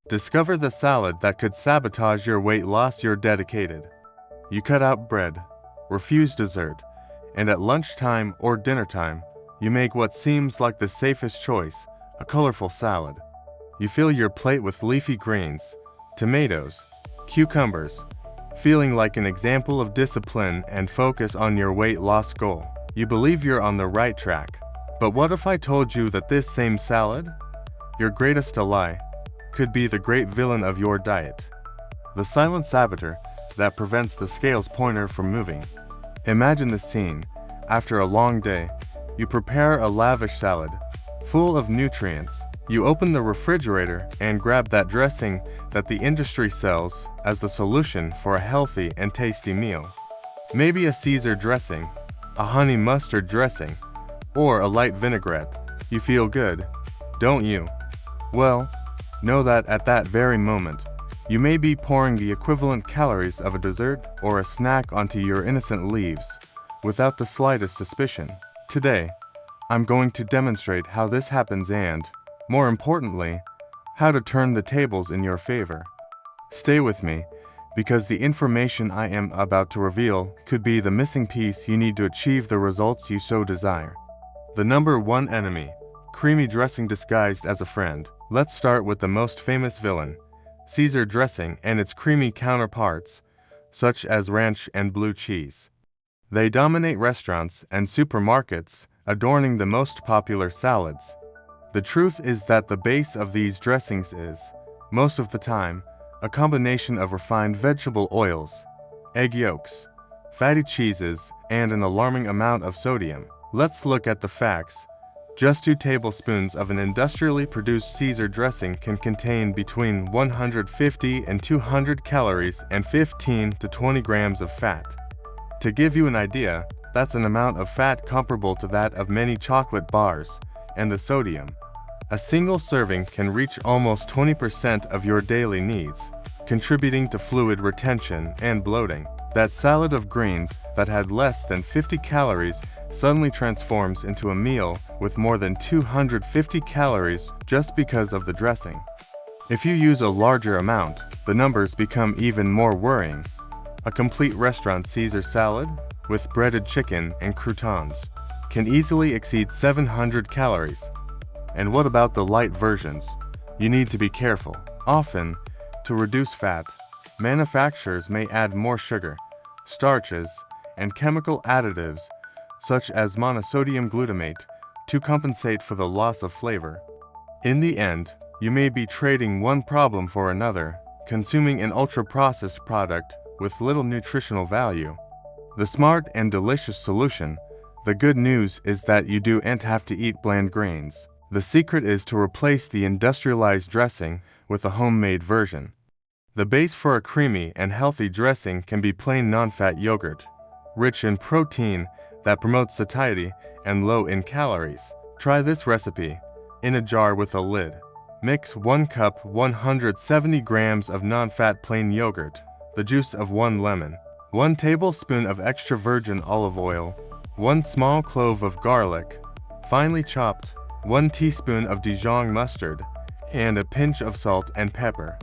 Discover the salad that could sabotage your weight loss. You're dedicated. You cut out bread, refuse dessert, and at lunchtime or dinner time, you make what seems like the safest choice, a colorful salad. You fill your plate with leafy greens, tomatoes, cucumbers, feeling like an example of discipline and focus on your weight loss goal. You believe you're on the right track. But what if I told you that this same salad, your greatest ally, could be the great villain of your diet? The silent saboteur that prevents the scales pointer from moving. Imagine the scene. After a long day, you prepare a lavish salad, full of nutrients. You open the refrigerator and grab that dressing that the industry sells as the solution for a healthy and tasty meal. Maybe a Caesar dressing, a honey mustard dressing, or a light vinaigrette. You feel good, don't you? Well, know that at that very moment, you may be pouring the equivalent calories of a dessert or a snack onto your innocent leaves, without the slightest suspicion. Today, I'm going to demonstrate how this happens and, more importantly, how to turn the tables in your favor. Stay with me, because the information I am about to reveal could be the missing piece you need to achieve the results you so desire. The number one enemy, creamy dressing disguised as a friend. Let's start with the most famous villain, Caesar dressing and its creamy counterparts, such as ranch and blue cheese. They dominate restaurants and supermarkets, adorning the most popular salads. The truth is that the base of these dressings is, most of the time, a combination of refined vegetable oils, egg yolks, fatty cheeses, and an alarming amount of sodium. Let's look at the facts. Just 2 tablespoons of an industrially produced Caesar dressing can contain between 150 and 200 calories and 15 to 20 grams of fat. To give you an idea, that's an amount of fat comparable to that of many chocolate bars, and the sodium. A single serving can reach almost 20% of your daily needs, contributing to fluid retention and bloating. That salad of greens that had less than 50 calories suddenly transforms into a meal with more than 250 calories just because of the dressing. If you use a larger amount, the numbers become even more worrying. A complete restaurant Caesar salad, with breaded chicken and croutons, can easily exceed 700 calories. And what about the light versions? You need to be careful. Often, to reduce fat, manufacturers may add more sugar, starches, and chemical additives such as monosodium glutamate to compensate for the loss of flavor. In the end, you may be trading one problem for another, consuming an ultra-processed product with little nutritional value. The smart and delicious solution, the good news is that you don't have to eat bland grains. The secret is to replace the industrialized dressing with a homemade version. The base for a creamy and healthy dressing can be plain non-fat yogurt, rich in protein that promotes satiety and low in calories. Try this recipe. In a jar with a lid, mix 1 cup 170 grams of non-fat plain yogurt, the juice of 1 lemon, 1 tablespoon of extra virgin olive oil, 1 small clove of garlic, finely chopped, 1 teaspoon of Dijon mustard, and a pinch of salt and pepper.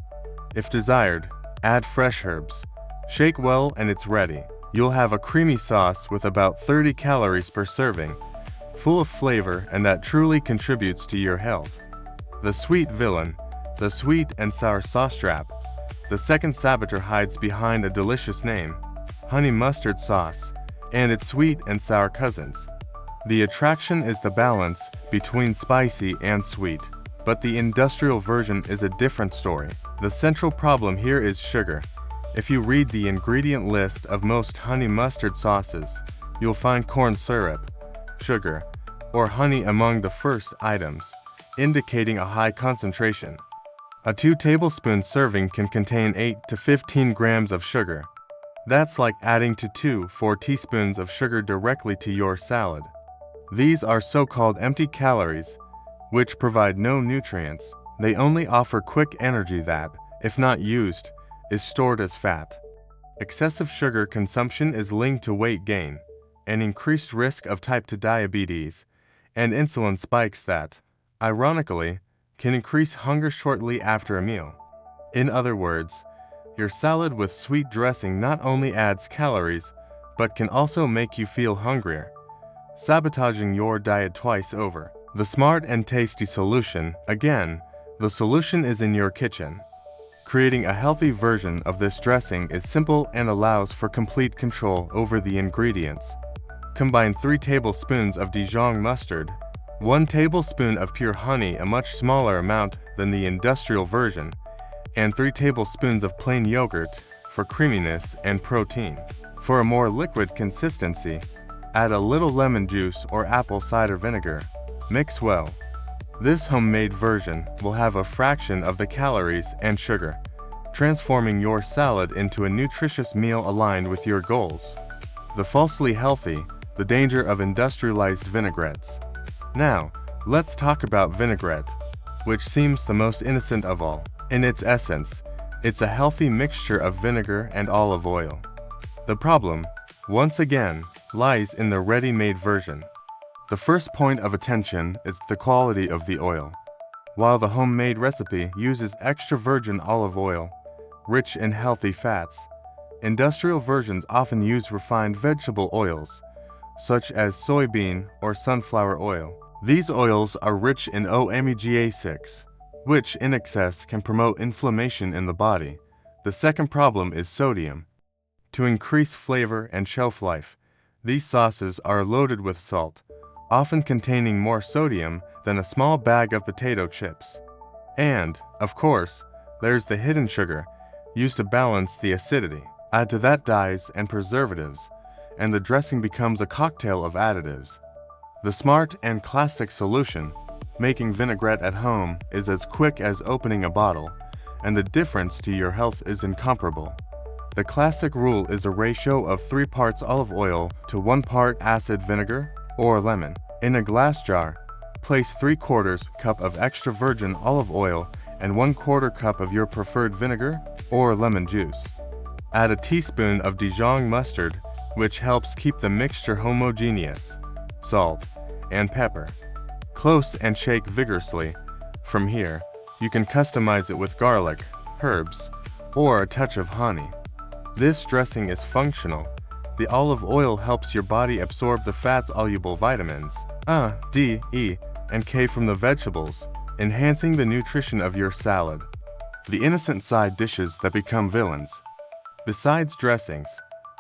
If desired, add fresh herbs. Shake well and it's ready. You'll have a creamy sauce with about 30 calories per serving, full of flavor and that truly contributes to your health. The sweet villain, the sweet and sour sauce trap. The second saboteur hides behind a delicious name, honey mustard sauce, and its sweet and sour cousins. The attraction is the balance between spicy and sweet, but the industrial version is a different story. The central problem here is sugar. If you read the ingredient list of most honey mustard sauces, you'll find corn syrup, sugar, or honey among the first items, indicating a high concentration. A 2 tablespoon serving can contain 8 to 15 grams of sugar. That's like adding 4 teaspoons of sugar directly to your salad. These are so-called empty calories, which provide no nutrients. They only offer quick energy that, if not used, is stored as fat. Excessive sugar consumption is linked to weight gain, an increased risk of type 2 diabetes, and insulin spikes that, ironically, can increase hunger shortly after a meal. In other words, your salad with sweet dressing not only adds calories, but can also make you feel hungrier, sabotaging your diet twice over. The smart and tasty solution, again, the solution is in your kitchen. Creating a healthy version of this dressing is simple and allows for complete control over the ingredients. Combine 3 tablespoons of Dijon mustard, 1 tablespoon of pure honey, a much smaller amount than the industrial version, and 3 tablespoons of plain yogurt for creaminess and protein. For a more liquid consistency, add a little lemon juice or apple cider vinegar. Mix well. This homemade version will have a fraction of the calories and sugar, transforming your salad into a nutritious meal aligned with your goals. The falsely healthy, the danger of industrialized vinaigrettes. Now, let's talk about vinaigrette, which seems the most innocent of all. In its essence, it's a healthy mixture of vinegar and olive oil. The problem, once again, lies in the ready-made version. The first point of attention is the quality of the oil. While the homemade recipe uses extra virgin olive oil, rich in healthy fats, industrial versions often use refined vegetable oils, such as soybean or sunflower oil. These oils are rich in omega-6, which in excess can promote inflammation in the body. The second problem is sodium. To increase flavor and shelf life, these sauces are loaded with salt, often containing more sodium than a small bag of potato chips. And, of course, there's the hidden sugar, used to balance the acidity. Add to that dyes and preservatives, and the dressing becomes a cocktail of additives. The smart and classic solution, making vinaigrette at home, is as quick as opening a bottle, and the difference to your health is incomparable. The classic rule is a ratio of 3 parts olive oil to 1 part acid vinegar or lemon. In a glass jar, place 3/4 cup of extra virgin olive oil and 1/4 cup of your preferred vinegar or lemon juice. Add a teaspoon of Dijon mustard, which helps keep the mixture homogeneous, salt, and pepper. Close and shake vigorously. From here, you can customize it with garlic, herbs, or a touch of honey. This dressing is functional. The olive oil helps your body absorb the fat-soluble vitamins A, D, E, and K from the vegetables, enhancing the nutrition of your salad. The innocent side dishes that become villains. Besides dressings,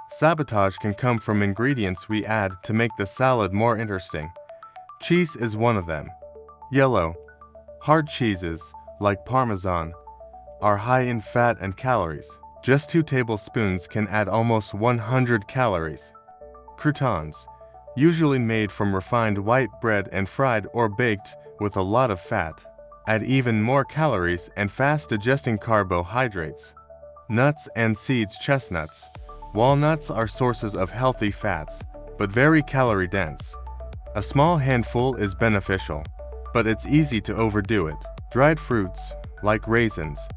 sabotage can come from ingredients we add to make the salad more interesting. Cheese is one of them. Yellow, hard cheeses, like Parmesan, are high in fat and calories. Just 2 tablespoons can add almost 100 calories. Croutons, usually made from refined white bread and fried or baked with a lot of fat, add even more calories and fast-digesting carbohydrates. Nuts and seeds. Chestnuts, walnuts are sources of healthy fats, but very calorie-dense. A small handful is beneficial, but it's easy to overdo it. Dried fruits, like raisins,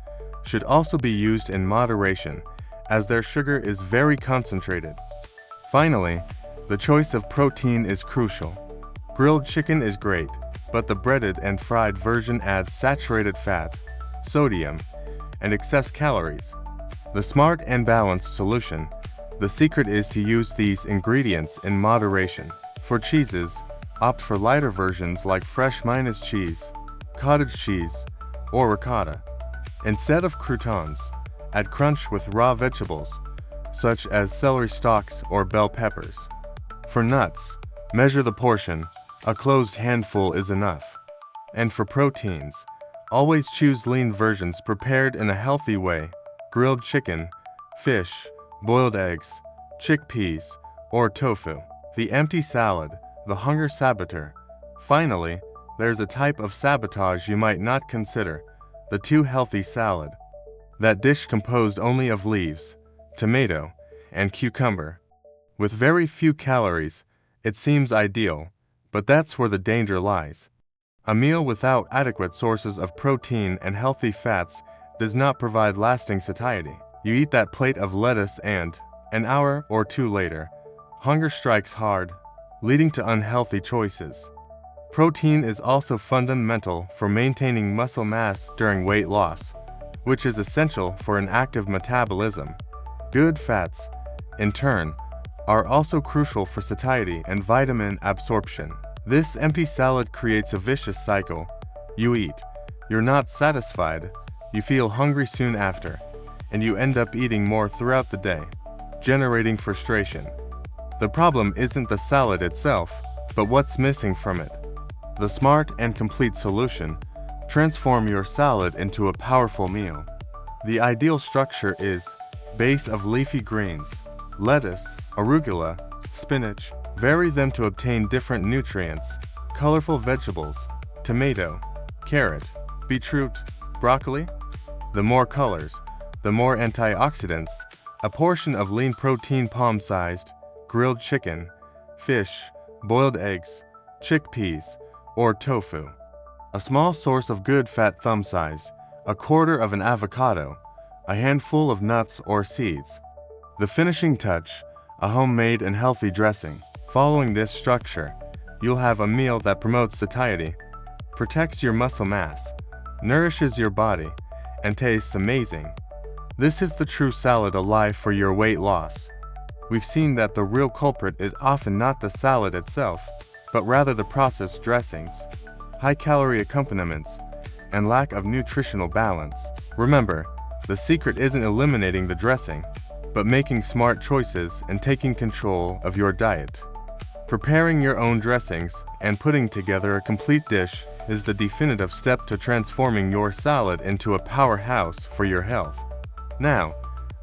should also be used in moderation, as their sugar is very concentrated. Finally, the choice of protein is crucial. Grilled chicken is great, but the breaded and fried version adds saturated fat, sodium, and excess calories. The smart and balanced solution, the secret is to use these ingredients in moderation. For cheeses, opt for lighter versions like fresh Mayonnaise cheese, cottage cheese, or ricotta. Instead of croutons, add crunch with raw vegetables, such as celery stalks or bell peppers. For nuts, measure the portion, a closed handful is enough. And for proteins, always choose lean versions prepared in a healthy way: grilled chicken, fish, boiled eggs, chickpeas, or tofu. The empty salad, the hunger saboteur. Finally, there's a type of sabotage you might not consider: the too healthy salad. That dish composed only of leaves, tomato, and cucumber. With very few calories, it seems ideal, but that's where the danger lies. A meal without adequate sources of protein and healthy fats does not provide lasting satiety. You eat that plate of lettuce and, an hour or 2 later, hunger strikes hard, leading to unhealthy choices. Protein is also fundamental for maintaining muscle mass during weight loss. which is essential for an active metabolism. Good fats, in turn, are also crucial for satiety and vitamin absorption. This empty salad creates a vicious cycle. You eat, you're not satisfied, you feel hungry soon after, and you end up eating more throughout the day, generating frustration. The problem isn't the salad itself, but what's missing from it. The smart and complete solution: transform your salad into a powerful meal. The ideal structure is base of leafy greens, lettuce, arugula, spinach. Vary them to obtain different nutrients. Colorful vegetables, tomato, carrot, beetroot, broccoli. The more colors, the more antioxidants. A portion of lean protein palm-sized, grilled chicken, fish, boiled eggs, chickpeas, or tofu. A small source of good fat thumb-sized, a quarter of an avocado, a handful of nuts or seeds. The finishing touch, a homemade and healthy dressing. Following this structure, you'll have a meal that promotes satiety, protects your muscle mass, nourishes your body, and tastes amazing. This is the true salad alive for your weight loss. We've seen that the real culprit is often not the salad itself, but rather the processed dressings, high-calorie accompaniments, and lack of nutritional balance. Remember, the secret isn't eliminating the dressing, but making smart choices and taking control of your diet. Preparing your own dressings and putting together a complete dish is the definitive step to transforming your salad into a powerhouse for your health. Now,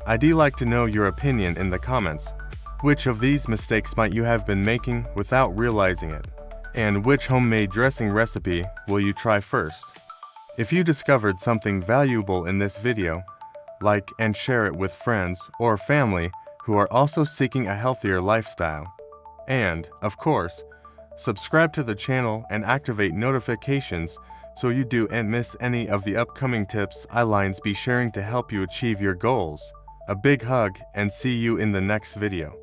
I'd like to know your opinion in the comments. Which of these mistakes might you have been making without realizing it? And which homemade dressing recipe will you try first? If you discovered something valuable in this video, like and share it with friends or family who are also seeking a healthier lifestyle. And, of course, subscribe to the channel and activate notifications so you don't miss any of the upcoming tips I'll be sharing to help you achieve your goals. A big hug and see you in the next video.